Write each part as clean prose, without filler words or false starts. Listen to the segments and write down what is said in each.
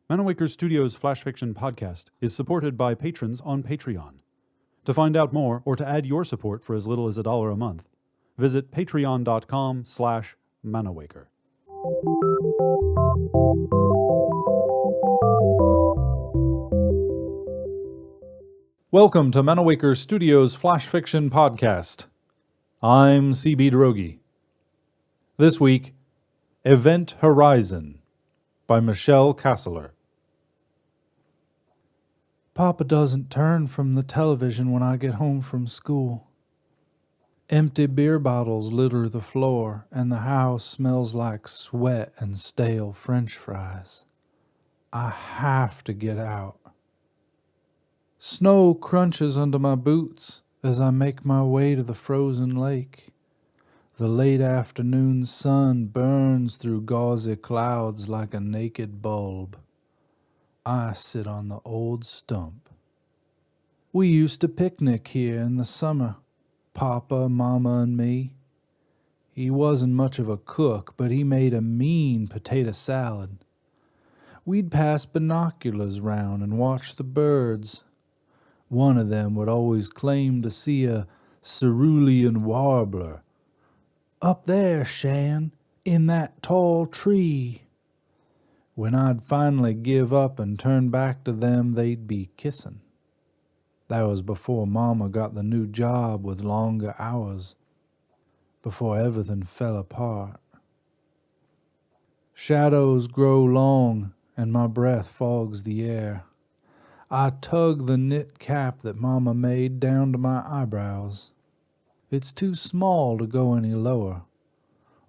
Manawaker Studios Flash Fiction Podcast is supported by patrons on Patreon. To find out more or to add your support for as little as $1 a month, visit patreon.com/Manawaker. Welcome to Manawaker Studios Flash Fiction Podcast. I'm CB Drogi. This week, Event Horizon by Michelle Kaseler. Papa doesn't turn from the television when I get home from school. Empty beer bottles litter the floor, and the house smells like sweat and stale French fries. I have to get out. Snow crunches under my boots as I make my way to the frozen lake. The late afternoon sun burns through gauzy clouds like a naked bulb. I sit on the old stump. We used to picnic here in the summer, Papa, Mama, and me. He wasn't much of a cook, but he made a mean potato salad. We'd pass binoculars round and watch the birds. One of them would always claim to see a cerulean warbler. "Up there, Shan, in that tall tree." When I'd finally give up and turn back to them, they'd be kissing. That was before Mama got the new job with longer hours, before everything fell apart. Shadows grow long, and my breath fogs the air. I tug the knit cap that Mama made down to my eyebrows. It's too small to go any lower.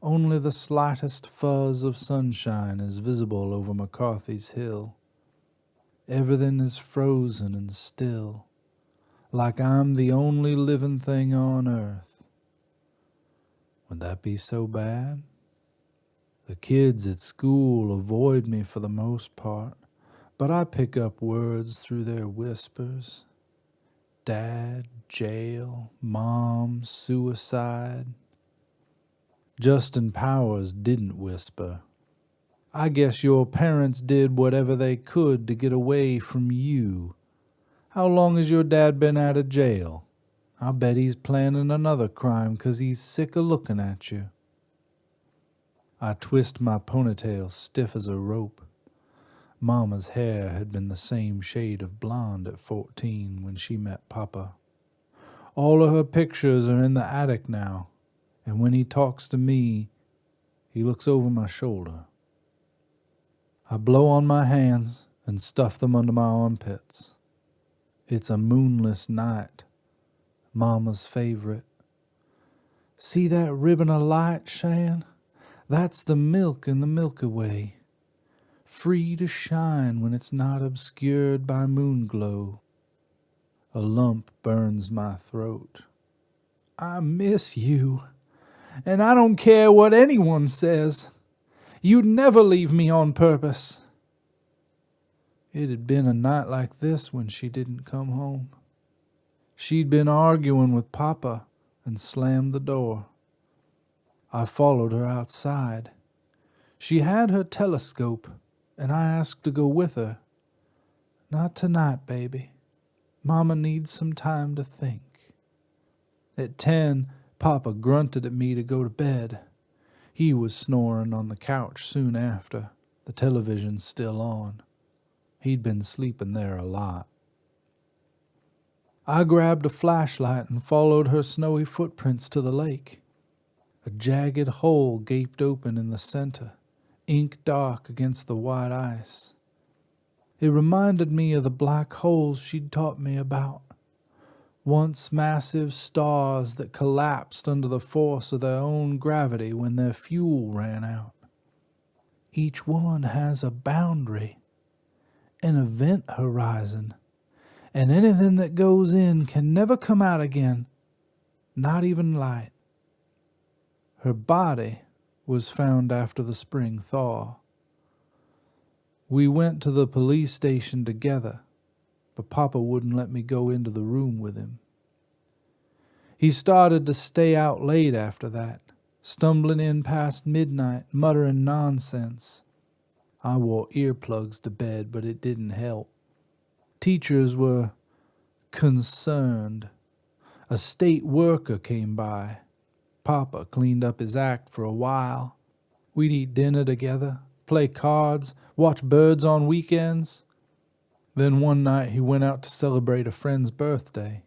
Only the slightest fuzz of sunshine is visible over McCarthy's Hill. Everything is frozen and still, like I'm the only living thing on earth. Would that be so bad? The kids at school avoid me for the most part, but I pick up words through their whispers. Dad, jail, Mom, suicide. Justin Powers didn't whisper. "I guess your parents did whatever they could to get away from you. How long has your dad been out of jail? I bet he's planning another crime 'cause he's sick of looking at you." I twist my ponytail stiff as a rope. Mama's hair had been the same shade of blonde at 14 when she met Papa. All of her pictures are in the attic now, and when he talks to me, he looks over my shoulder. I blow on my hands and stuff them under my armpits. It's a moonless night, Mama's favorite. "See that ribbon of light, Shan? That's the milk in the Milky Way, free to shine when it's not obscured by moonglow." A lump burns my throat. "I miss you. And I don't care what anyone says. You'd never leave me on purpose." It had been a night like this when she didn't come home. She'd been arguing with Papa and slammed the door. I followed her outside. She had her telescope, and I asked to go with her. "Not tonight, baby. Mama needs some time to think." At 10, Papa grunted at me to go to bed. He was snoring on the couch soon after, the television still on. He'd been sleeping there a lot. I grabbed a flashlight and followed her snowy footprints to the lake. A jagged hole gaped open in the center, ink dark against the white ice. It reminded me of the black holes she'd taught me about. Once massive stars that collapsed under the force of their own gravity when their fuel ran out. Each one has a boundary, an event horizon, and anything that goes in can never come out again, not even light. Her body was found after the spring thaw. We went to the police station together, but Papa wouldn't let me go into the room with him. He started to stay out late after that, stumbling in past midnight, muttering nonsense. I wore earplugs to bed, but it didn't help. Teachers were concerned. A state worker came by. Papa cleaned up his act for a while. We'd eat dinner together, play cards, watch birds on weekends. Then one night he went out to celebrate a friend's birthday.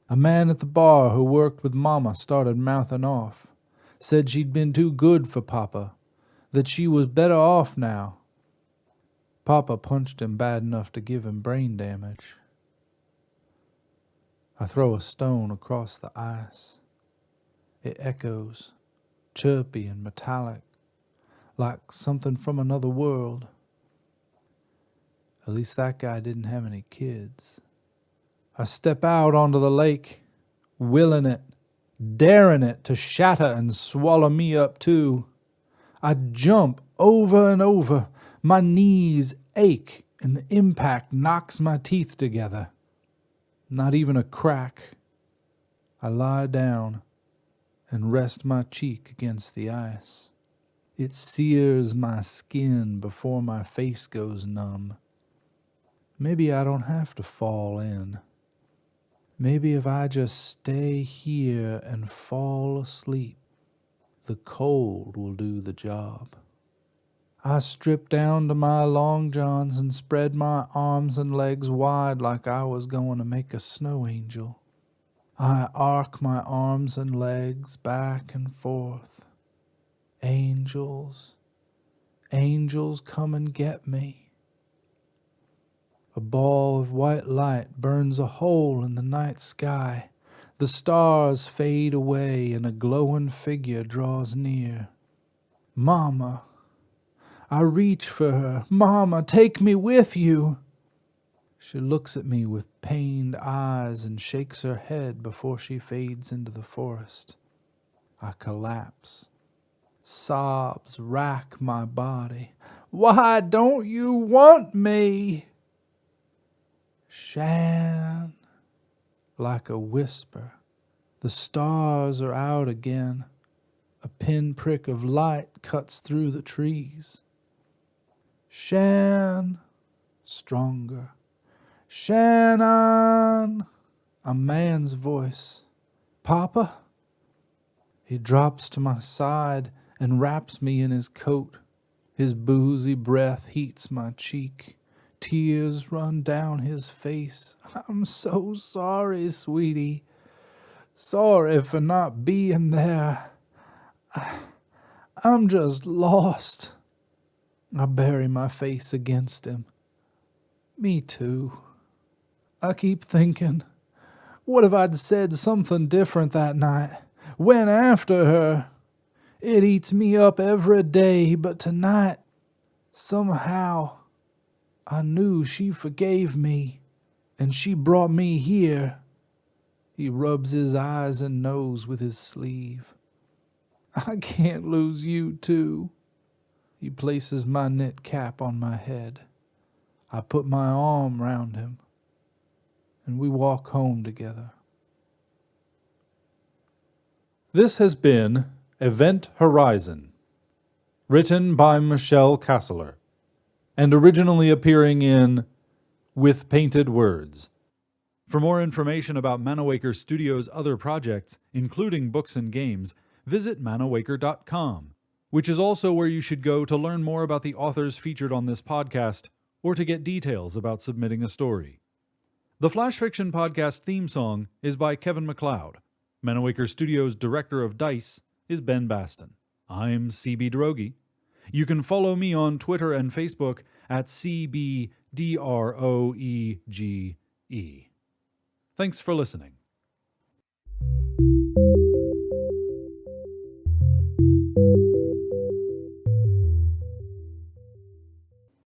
A man at the bar who worked with Mama started mouthing off, said she'd been too good for Papa, that she was better off now. Papa punched him bad enough to give him brain damage. I throw a stone across the ice. It echoes, chirpy and metallic, like something from another world. At least that guy didn't have any kids. I step out onto the lake, willing it, daring it to shatter and swallow me up too. I jump over and over. My knees ache and the impact knocks my teeth together. Not even a crack. I lie down and rest my cheek against the ice. It sears my skin before my face goes numb. Maybe I don't have to fall in. Maybe if I just stay here and fall asleep, the cold will do the job. I strip down to my long johns and spread my arms and legs wide like I was going to make a snow angel. I arc my arms and legs back and forth. Angels, angels, come and get me. A ball of white light burns a hole in the night sky. The stars fade away and a glowing figure draws near. Mama. I reach for her. Mama, take me with you. She looks at me with pained eyes and shakes her head before she fades into the forest. I collapse. Sobs rack my body. Why don't you want me? Shan, like a whisper. The stars are out again. A pinprick of light cuts through the trees. Shan, stronger. Shannon, a man's voice. Papa? He drops to my side and wraps me in his coat. His boozy breath heats my cheek. Tears run down his face. I'm so sorry, sweetie. Sorry for not being there. I'm just lost. I bury my face against him. Me too. I keep thinking, what if I'd said something different that night? Went after her. It eats me up every day, but tonight, somehow, I knew she forgave me, and she brought me here. He rubs his eyes and nose with his sleeve. I can't lose you, too. He places my knit cap on my head. I put my arm round him, and we walk home together. This has been Event Horizon, written by Michelle Kaseler, and originally appearing in With Painted Words. For more information about Manawaker Studios' other projects, including books and games, visit manawaker.com, which is also where you should go to learn more about the authors featured on this podcast or to get details about submitting a story. The Flash Fiction Podcast theme song is by Kevin MacLeod. Manawaker Studios' director of DICE is Ben Baston. I'm CB Droege. You can follow me on Twitter and Facebook at CBDROEGE. Thanks for listening.